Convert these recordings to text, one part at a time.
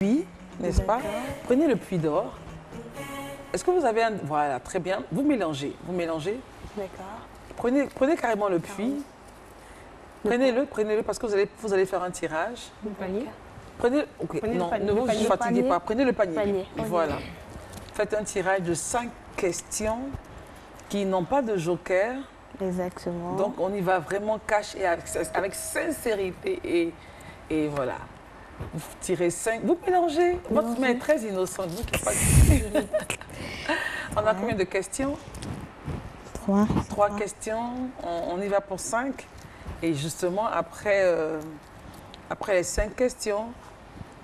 puits, n'est-ce pas? Prenez le puits d'or. Est-ce que vous avez un... Voilà, très bien. Vous mélangez. Vous mélangez. D'accord. Prenez carrément le puits. Prenez-le parce que vous allez faire un tirage. Le panier. Prenez... Ok, Prenez non, le panier. ne vous fatiguez pas. Prenez le panier. Panier. Voilà. Faites un tirage de 5 questions qui n'ont pas de joker. Exactement. Donc, on y va vraiment cash et avec sincérité et voilà. Vous tirez 5, vous mélangez. Votre main est très innocente. Vous qui pas... On a combien de questions? 3. 3 questions. On y va pour 5. Et justement, après les 5 questions,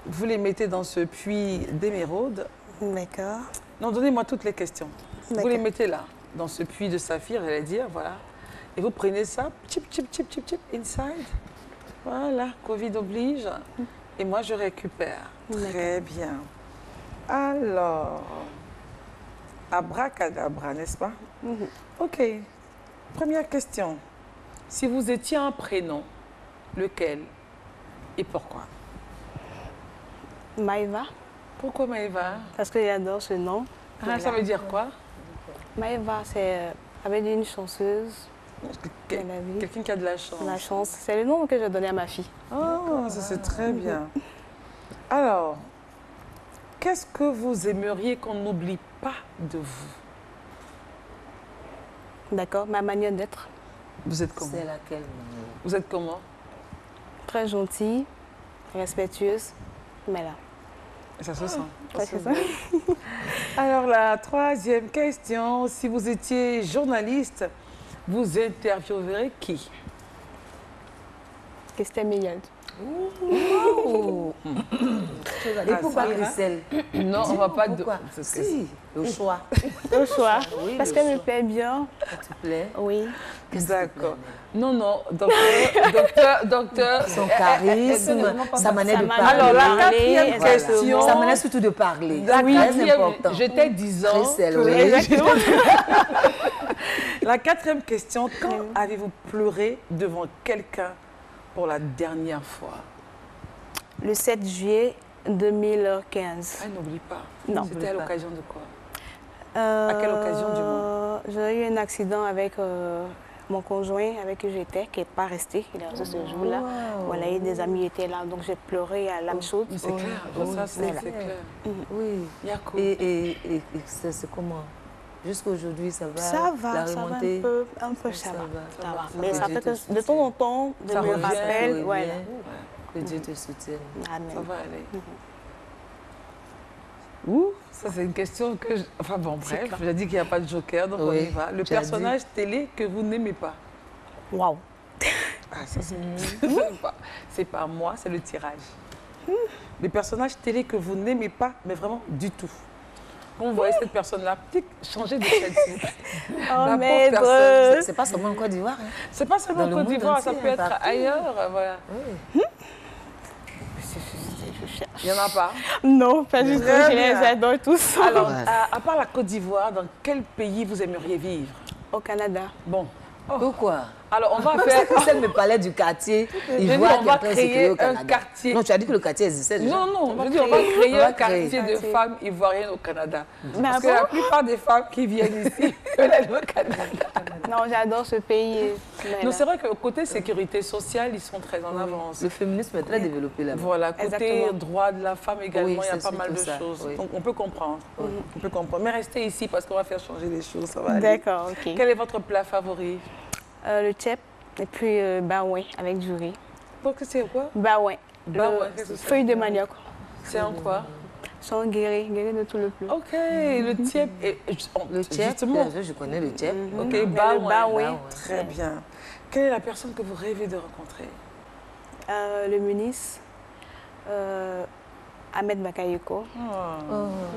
vous les mettez dans ce puits d'émeraude. D'accord. Non, donnez-moi toutes les questions. Vous les mettez là, dans ce puits de saphir, j'allais dire, voilà. Et vous prenez ça, chip, chip, chip, chip, chip, inside. Voilà, Covid oblige. Et moi, je récupère. Très bien. Alors, abracadabra, n'est-ce pas? OK. Première question. Si vous étiez un prénom, lequel et pourquoi? Maëva. Pourquoi Maëva? Parce que j'adore ce nom. Ah, ça veut dire quoi? Maëva, c'est avec une chanceuse. Quelqu'un qui a de la chance. La chance. C'est le nom que je donnais à ma fille. Oh, ça c'est très bien. Alors, qu'est-ce que vous aimeriez qu'on n'oublie pas de vous? D'accord, ma manière d'être. Vous êtes comment? C'est laquelle? Vous êtes comment? Très gentille, respectueuse, mais là. Ça se sent. Ça, c'est ça. Alors, la troisième question, si vous étiez journaliste, vous interviewerez qui? Christelle Meilland. Et pourquoi Christelle? Non, on ne va pas... Pourquoi? Si, le choix. Au choix. Oui, Parce le qu'elle me choix. plaît bien. Ça te plaît? Oui. D'accord. Non, non, docteur... Son charisme, sa manière de parler. Alors, la quatrième Voilà. question... Sa manière surtout de parler. La Très quatrième, important. j'étais 10 ans. Christelle, que- oui. Exactement. La quatrième question, quand avez-vous pleuré devant quelqu'un pour la dernière fois? Le 7 juillet 2015. Ah, n'oublie pas. Non. C'était à l'occasion de quoi? À quelle occasion, du moins? J'ai eu un accident avec mon conjoint avec qui j'étais, qui n'est pas resté. Il est resté ce jour-là. Voilà, et des amis étaient là, donc j'ai pleuré à l'âme chaude. Mais c'est clair, ça c'est clair. Oui. Yako. Et c'est comment? Jusqu'aujourd'hui, ça va? Ça va, La ça va remontée? un peu, ça va. Ça va. Mais ça Dieu fait te que de temps en temps, je Ça me revient, rappelle. revient. Voilà. Que Dieu te soutienne. Amen. Ça va aller. Ouh, ça c'est une question que... Enfin bon, bref, je vous ai dit qu'il n'y a pas de joker, donc on y va. Le tu as personnage télé que vous n'aimez pas? Waouh. Ah, ça c'est pas moi, c'est le tirage. Le personnage télé que vous n'aimez pas, mais vraiment du tout. Quand vous voyez cette personne-là, changez de chaîne. Oh, La pauvre maître. personne. C'est pas seulement en Côte d'Ivoire. Hein. C'est pas seulement Dans en le Côte monde d'Ivoire, ça entier, peut être partout. ailleurs. Voilà. Oui. Il n'y en a pas. Non, pas du tout. Très Je les bien. adore tous. Alors, à part la Côte d'Ivoire, dans quel pays vous aimeriez vivre? Au Canada. Bon. Pourquoi? Alors, on va Parce faire... que Christelle me parlait du quartier dit, Ivoire on qui est va en train de se créer créer au un Canada. quartier. Non, tu as dit que le quartier existait déjà. Non, non, je dis, créer- on va créer on va un quartier de créer. femmes ivoiriennes au Canada. Mais Parce que la plupart des femmes qui viennent ici veulent aller au Canada. Non, j'adore ce pays. Mais Non, là. c'est vrai que côté sécurité sociale, ils sont très en avance. Le féminisme est très développé là-bas. Voilà, côté Exactement. droit de la femme également, Oui, il y a c'est pas mal de surtout ça, choses. oui. Donc, on peut comprendre. On peut comprendre. Mais restez ici parce qu'on va faire changer les choses. Ça va aller. D'accord, ok. Quel est votre plat favori? Le tchèp et puis baouin avec du riz. Donc, c'est quoi? Baouin. Baouin, Le qu'est-ce que c'est? feuille de manioc. C'est en quoi? Sans guéri de tout le plat. Ok, le tiep. Le tchèp, justement. je connais le tchèp. Ok, Le baouin. baouin. Très bien. Quelle est la personne que vous rêvez de rencontrer? Le ministre Ahmed Bakayoko.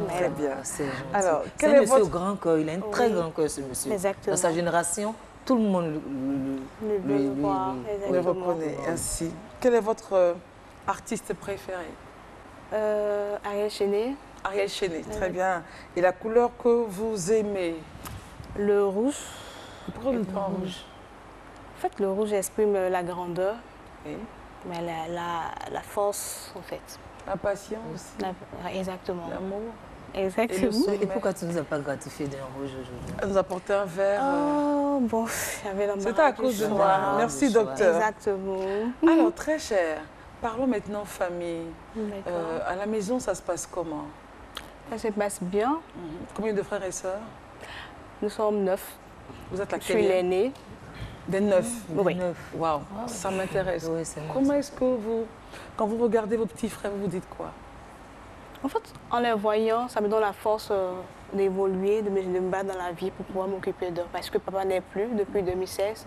Très bien. C'est gentil. Alors, c'est quel un est monsieur votre... au grand cœur. Il a un très grand cœur, ce monsieur. Exactement. Dans sa génération, tout le monde Le voir, Vous le exactement. reprenez ainsi. Quel est votre artiste préféré? Ariel Chenet. Ariel Chenet, très bien. Et la couleur que vous aimez? Le rouge. Pourquoi vous ne pas en rouge? En fait, le rouge exprime la grandeur, Oui. mais la force, en fait. La passion aussi. Exactement. L'amour. Exactement. Et pourquoi tu ne nous as pas gratifié d'un rouge aujourd'hui? Elle nous a apporté un verre. Oh, bon, j'avais l'embarras. C'était à cause de du moi. choix. Merci, docteur. Exactement. Alors, très cher, parlons maintenant famille. D'accord. À la maison, ça se passe comment? Ça se passe bien. Combien de frères et sœurs? Nous sommes 9. Vous êtes la Je suis l'aînée. Des 9. Oui. Waouh, ça m'intéresse. Oui, c'est Comment est-ce que vous, quand vous regardez vos petits frères, vous vous dites quoi? En fait, en les voyant, ça me donne la force d'évoluer, de me battre dans la vie pour pouvoir m'occuper d'eux. Parce que papa n'est plus depuis 2016.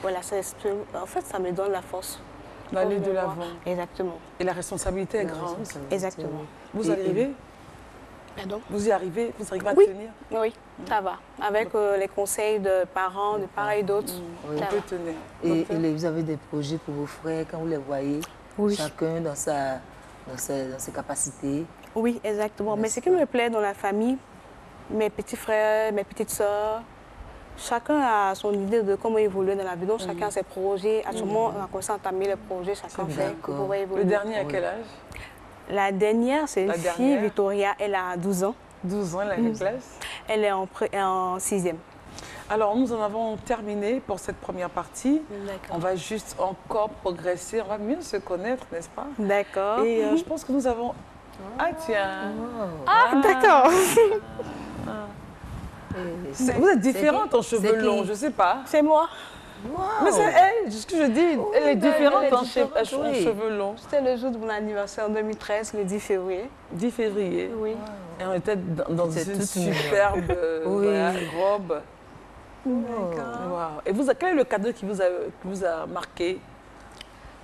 Voilà, en fait, ça me donne la force. D'aller de l'avant. Exactement. Et la responsabilité est grande. Exactement. Vous arrivez? Pardon? Vous y arrivez? Vous arrivez à Oui. tenir? Oui, ça va. Avec les conseils de parents, de part et d'autres, Oui. ça On peut va. tenir. Et vous avez des projets pour vos frères quand vous les voyez, Oui. chacun dans ses capacités. Oui, exactement. Mais N'est-ce ce qui me plaît dans la famille, mes petits frères, mes petites sœurs, chacun a son idée de comment évoluer dans la vie. Donc, chacun a ses projets. À ce moment, on a commencé à entamer les projets, chacun fait pour D'accord. pouvoir évoluer. Le dernier à Oui. quel âge? La dernière, c'est une La fille, dernière. Victoria, elle a 12 ans. 12 ans, elle a quelle classe? Elle est en 6e. Alors, nous en avons terminé pour cette première partie. On D'accord. va juste encore progresser, on va mieux se connaître, n'est-ce pas? D'accord. Et je pense que nous avons... Ah tiens! Ah, d'accord. Vous êtes différente en c'est cheveux qui? longs, je ne sais pas. C'est moi. Mais c'est elle, ce que je dis, elle est différente elle est en différente, en oui. cheveux longs. C'était le jour de mon anniversaire en 2013, le 10 février. 10 février. Oui. Et on était dans C'est une toute superbe Oui. voilà, robe. D'accord. Wow. Et vous, quel est le cadeau qui vous a marqué?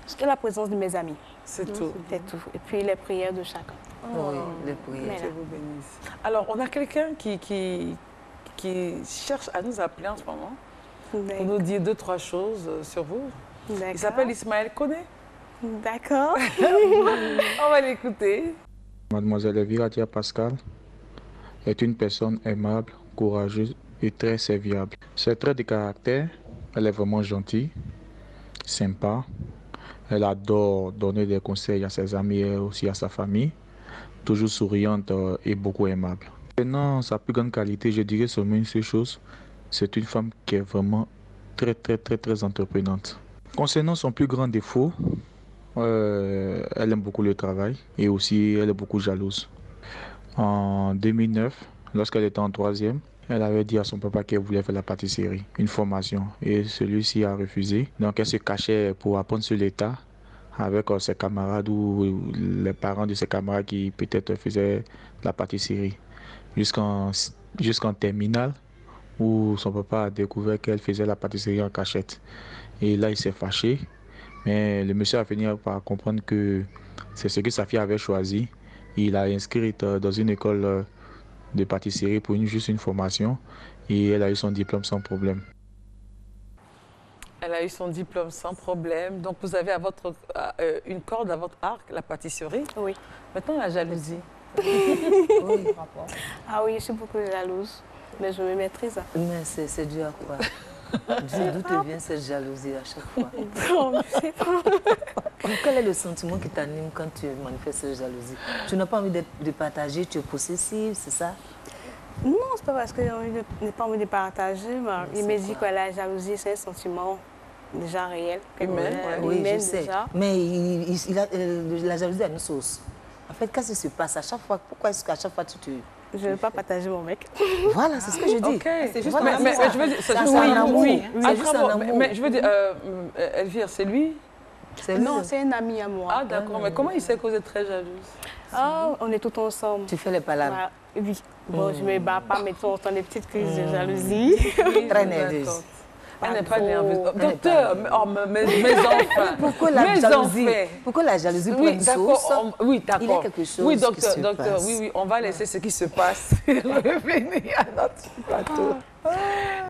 C'était la présence de mes amis. C'est tout. C'est tout. Et puis les prières de chacun. Oui, les prières. Mais Dieu vous bénisse. Alors, on a quelqu'un qui cherche à nous appeler en ce moment pour nous dire 2-3 choses sur vous. Il s'appelle Ismaël Koné. D'accord. On va l'écouter. Mademoiselle Elvira Dia Pascal est une personne aimable, courageuse et très serviable. Ses traits de caractère, elle est vraiment gentille, sympa. Elle adore donner des conseils à ses amis et aussi à sa famille. Toujours souriante et beaucoup aimable. Maintenant, sa plus grande qualité, je dirais seulement une seule chose, c'est une femme qui est vraiment très entreprenante. Concernant son plus grand défaut, elle aime beaucoup le travail et aussi elle est beaucoup jalouse. En 2009, lorsqu'elle était en 3e, elle avait dit à son papa qu'elle voulait faire la pâtisserie, une formation, et celui-ci a refusé. Donc elle se cachait pour apprendre sur l'état avec ses camarades ou les parents de ses camarades qui peut-être faisaient la pâtisserie. Jusqu'en terminale, où son papa a découvert qu'elle faisait la pâtisserie en cachette. Et là, il s'est fâché. Mais le monsieur a fini par comprendre que c'est ce que sa fille avait choisi. Il l'a inscrite dans une école de pâtisserie pour juste une formation. Et elle a eu son diplôme sans problème. Elle a eu son diplôme sans problème. Donc, vous avez une corde à votre arc, la pâtisserie. Oui. Maintenant, la jalousie. Oui. Ah oui, je suis beaucoup jalouse. Mais je me maîtrise. Mais c'est dû à quoi? D'où te vient cette jalousie à chaque fois? Non, je sais pas. Quel est le sentiment qui t'anime quand tu manifestes cette jalousie? Tu n'as pas envie de partager, tu es possessive, c'est ça? Non, c'est pas parce que je n'ai pas envie de partager. Mais il me dit que la jalousie, c'est un sentiment déjà réel. Humain, Oui, humain je sais. déjà. Mais la jalousie a une sauce. En fait, qu'est-ce qui se passe à chaque fois? Pourquoi est-ce qu'à chaque fois tu te... Je ne veux pas partager mon mec. Voilà, c'est ce que je dis. Ok. C'est juste Voilà, mais c'est ça. je veux dire, c'est Ça, juste c'est un un amour. amour. Oui, C'est juste un amour. Mais je veux dire, Elvire, c'est lui? C'est Non, lui. c'est un ami à moi. Ah, d'accord. Mais comment il sait que vous êtes très jalouse? Ah, on est tous ensemble. Tu fais les palabres. Voilà. Oui. Bon, je ne me bats pas, mais on entend des petites crises de jalousie. Très nerveuse. Elle n'est pas trop. nerveuse. Elle n'est Docteur, mes enfants. Pourquoi la Mes jalousie? enfants. Pourquoi la jalousie pour Oui, une d'accord. sauce? Oui, d'accord. Il y a quelque chose Oui, qui docteur, se docteur, passe. oui, on va laisser ce qui se passe. Revenez à notre plateau.